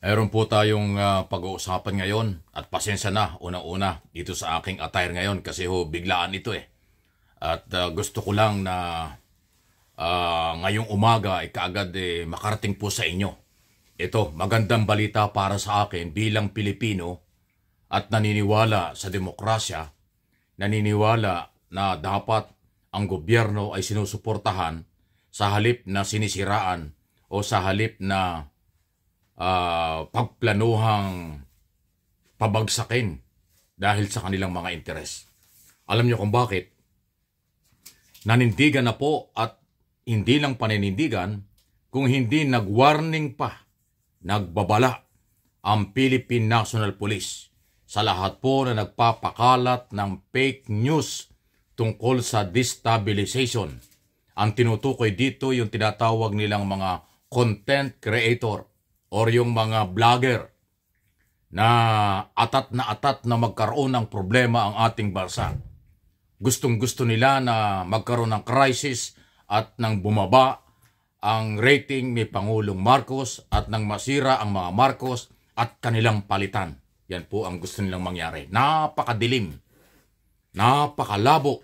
Mayroon po tayong pag-uusapan ngayon at pasensya na unang-una dito sa aking attire ngayon kasi biglaan ito eh. At gusto ko lang na ngayong umaga ay kaagad makarating po sa inyo. Ito, magandang balita para sa akin bilang Pilipino at naniniwala sa demokrasya, naniniwala na dapat ang gobyerno ay sinusuportahan sa halip na sinisiraan o sa halip na pagplanuhang pabagsakin dahil sa kanilang mga interes. Alam niyo kung bakit? Nanindigan na po at hindi lang paninindigan, kung hindi nag-warning pa, nagbabala ang Philippine National Police sa lahat po na nagpapakalat ng fake news tungkol sa destabilization. Ang tinutukoy dito yung tinatawag nilang mga content creator or yung mga vlogger na atat na magkaroon ng problema ang ating bansa. Gustong-gusto nila na magkaroon ng crisis at nang bumaba ang rating ni Pangulong Marcos at nang masira ang mga Marcos at kanilang palitan. Yan po ang gusto nilang mangyari. Napakadilim, napakalabo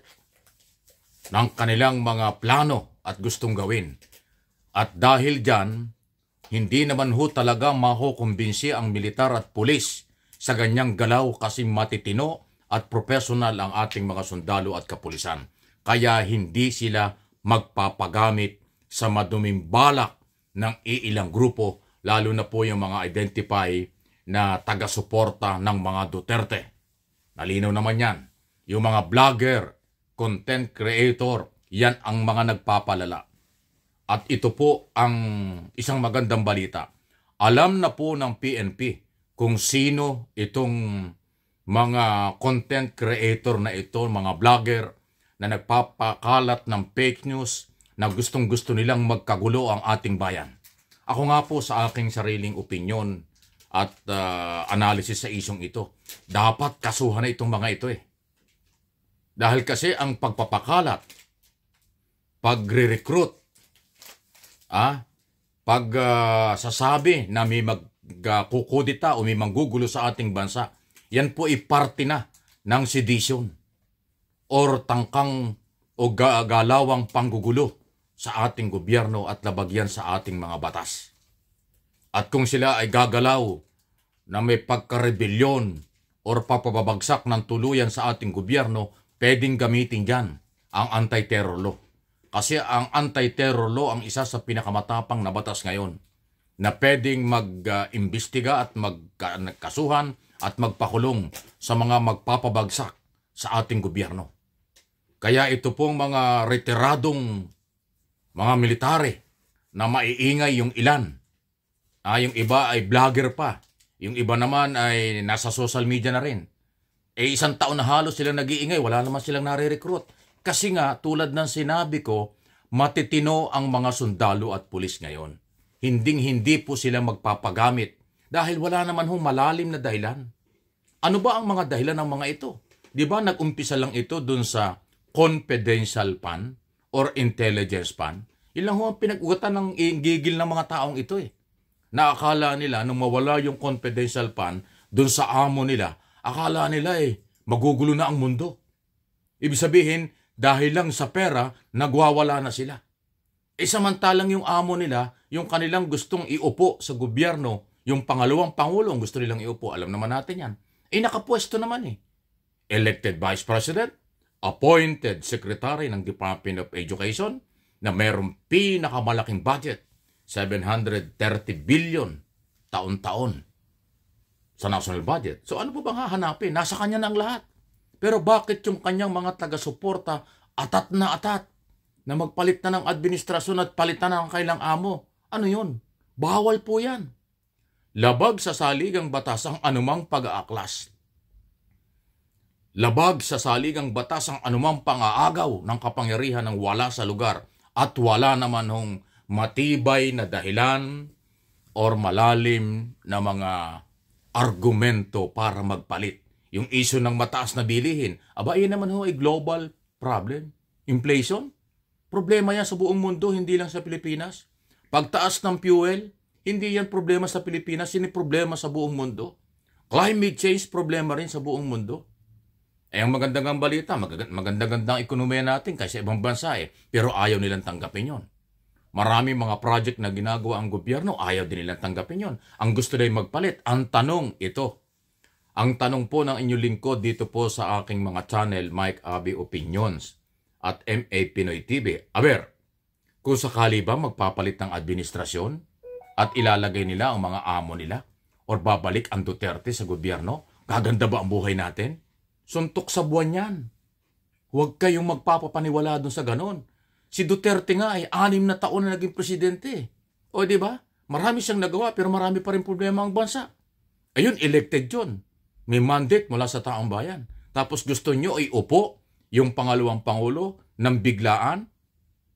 ng kanilang mga plano at gustong gawin. At dahil dyan, hindi naman talaga makukumbinsi ang militar at pulis sa ganyang galaw kasi matitino at professional ang ating mga sundalo at kapulisan. Kaya hindi sila magpapagamit sa maduming balak ng iilang grupo, lalo na po yung mga identify na taga-suporta ng mga Duterte. Nalinaw naman yan. Yung mga vlogger, content creator, yan ang mga nagpapalala. At ito po ang isang magandang balita. Alam na po ng PNP kung sino itong mga content creator na ito, mga vlogger na nagpapakalat ng fake news na gustong-gusto nilang magkagulo ang ating bayan. Ako nga po sa aking sariling opinyon at analysis sa isyong ito, dapat kasuhan na itong mga ito eh. Dahil kasi ang pagpapakalat, pagre-recruit, sasabi na may magkukudita o may manggugulo sa ating bansa, yan po ay parte na ng sedition or tangkang o galawang panggugulo sa ating gobyerno at labagyan sa ating mga batas. At kung sila ay gagalaw na may pagkarebelyon or papabagsak ng tuluyan sa ating gobyerno, pwedeng gamitin dyan ang anti-terror law. Kasi ang anti-terror law ang isa sa pinakamatapang na batas ngayon na pwedeng mag-imbestiga at magkasuhan at magpakulong sa mga magpapabagsak sa ating gobyerno. Kaya ito pong mga retiradong mga military na maiingay yung ilan. Yung iba ay vlogger pa. Yung iba naman ay nasa social media na rin. Isang taon na halos silang nag-iingay, wala naman silang nare-recruit. Kasi nga, tulad ng sinabi ko, matitino ang mga sundalo at pulis ngayon. Hinding-hindi po sila magpapagamit dahil wala naman malalim na dahilan. Ano ba ang mga dahilan ng mga ito? Di ba nag-umpisa lang ito dun sa confidential fund or intelligence fund? Ilang ang pinag-ugatan ng gigil ng mga taong ito eh. Naakala nila nung mawala yung confidential fund dun sa amo nila, akala nila magugulo na ang mundo. Ibig sabihin, dahil lang sa pera, nagwawala na sila. Samantalang yung amo nila, yung kanilang gustong iupo sa gobyerno, yung pangalawang pangulong gusto nilang iupo, alam naman natin yan. Nakapwesto naman Elected Vice President, appointed Secretary ng Department of Education, na mayroong pinakamalaking budget, 730 billion taon-taon sa national budget. So ano po bang hahanapin? Nasa kanya na ang lahat. Pero bakit yung kanyang mga taga-suporta atat na magpalit na ng administrasyon at palitan na ang kailang amo? Ano yun? Bawal po yan. Labag sa saligang batas ang anumang pag-aaklas. Labag sa saligang batas ang anumang pang-aagaw ng kapangyarihan ng wala sa lugar at wala naman matibay na dahilan or malalim na mga argumento para magpalit. Yung issue ng mataas na bilihin, yan naman ay global problem. Inflation, problema yan sa buong mundo, hindi lang sa Pilipinas. Pagtaas ng fuel, Hindi yan problema sa Pilipinas, yan problema sa buong mundo. Climate change, problema rin sa buong mundo. Ang magandang balita, magandang ekonomiya natin kaysa ibang bansa pero ayaw nilang tanggapin yon. Maraming mga project na ginagawa ang gobyerno, ayaw din nilang tanggapin yon. Ang gusto nila magpalit. Ang tanong ito. Ang tanong po ng inyong lingkod dito po sa aking mga channel, Mike Abby Opinions at MA Pinoy TV. Aber, kung sakali ba magpapalit ng administrasyon at ilalagay nila ang mga amo nila or babalik ang Duterte sa gobyerno, gaganda ba ang buhay natin? Suntok sa buwan yan. Huwag kayong magpapapaniwala doon sa ganon. Si Duterte nga ay 6 na taon na naging presidente. O di ba? Marami siyang nagawa pero marami pa rin problema ang bansa. Ayun, elected yun. May mandate mula sa taong bayan. Tapos gusto nyo ay upo yung pangalawang pangulo ng biglaan,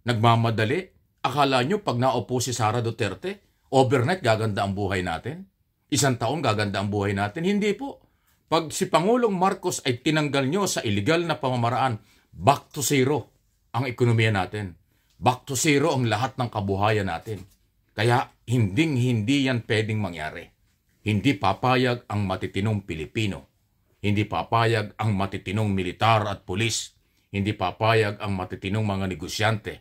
nagmamadali. Akala nyo pag naupo si Sara Duterte, overnight gaganda ang buhay natin? 1 taon gaganda ang buhay natin? Hindi po. Pag si Pangulong Marcos ay tinanggal nyo sa illegal na pamamaraan, back to zero ang ekonomiya natin. Back to zero ang lahat ng kabuhayan natin. Kaya hindi yan pwedeng mangyari. Hindi papayag ang matitinong Pilipino. Hindi papayag ang matitinong militar at pulis. Hindi papayag ang matitinong mga negosyante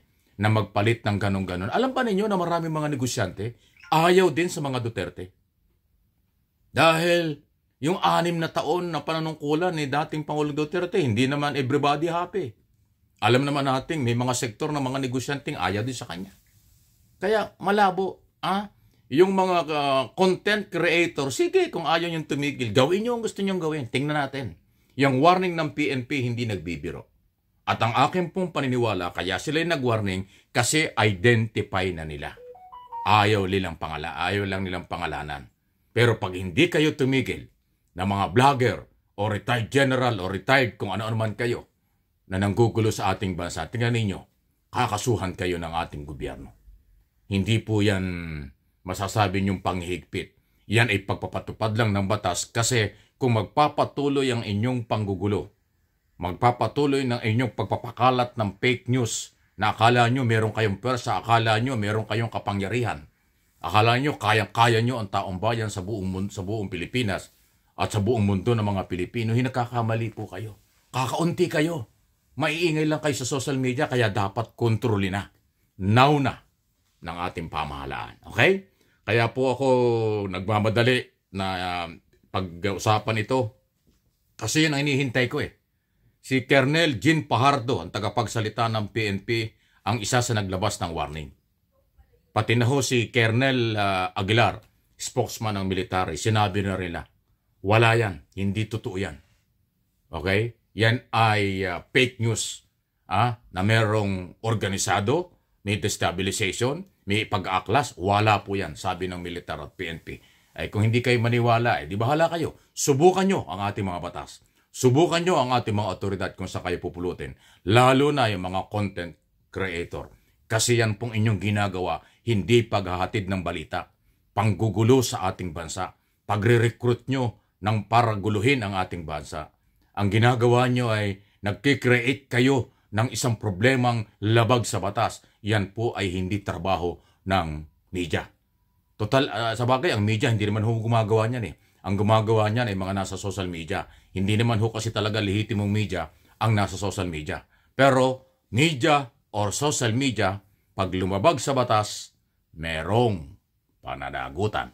na magpalit ng ganon-ganon. Alam pa ninyo na maraming mga negosyante ayaw din sa mga Duterte? Dahil yung 6 na taon na pananungkulan ni dating Pangulong Duterte, hindi naman everybody happy. Alam naman natin, may mga sektor ng mga negosyanteng ayaw din sa kanya. Kaya malabo, yung mga content creator, sige kung ayaw niyong tumigil, gawin niyo ang gusto niyong gawin. Tingnan natin. Yung warning ng PNP hindi nagbibiro. At ang akin pong paniniwala, kaya sila nag-warning kasi identify na nila. Ayaw lang nilang pangalanan. Pero pag hindi kayo tumigil, na mga vlogger o retired general o retired kung ano man kayo na nanggugulo sa ating bansa, tingnan ninyo, kakasuhan kayo ng ating gobyerno. Hindi po yan masasabi niyong panghihigpit. Yan ay pagpapatupad lang ng batas kasi kung magpapatuloy ang inyong panggugulo, magpapatuloy ng inyong pagpapakalat ng fake news na akala nyo meron kayong pwersa, akala nyo meron kayong kapangyarihan, akala nyo kayang-kaya nyo ang taong bayan sa buong mundo, sa buong Pilipinas, at sa buong mundo ng mga Pilipino, hinakakamali po kayo. Kakaunti kayo. Maiingay lang kayo sa social media, kaya dapat kontrolin na. Now na ng ating pamahalaan. Okay? Kaya po ako nagmamadali na pag-usapan ito. Kasi yun ang hinihintay ko Si Colonel Jean Pajardo, ang tagapagsalita ng PNP, ang isa sa naglabas ng warning. Pati na ho si Colonel Aguilar, spokesman ng military, sinabi na rin na, wala yan. Hindi totoo yan. Okay? Yan ay fake news. Na merong organisado, may destabilization, may pag-aaklas. Wala po yan, sabi ng militar at PNP. Ay kung hindi kayo maniwala, di bahala kayo. Subukan nyo ang ating mga batas. Subukan nyo ang ating mga otoridad kung saan kayo pupulutin. Lalo na yung mga content creator. Kasi yan pong inyong ginagawa, hindi paghahatid ng balita. Panggugulo sa ating bansa. Pagre-recruit nyo nang para guluhin ang ating bansa. Ang ginagawa nyo ay nagkikreate kayo ng isang problemang labag sa batas. Yan po ay hindi trabaho ng media. Total, sa bagay, ang media hindi naman ho gumagawa niyan Ang gumagawa niyan ay mga nasa social media. Hindi naman ho kasi talaga lehitimong media ang nasa social media. Pero media or social media, pag lumabag sa batas, merong pananagutan.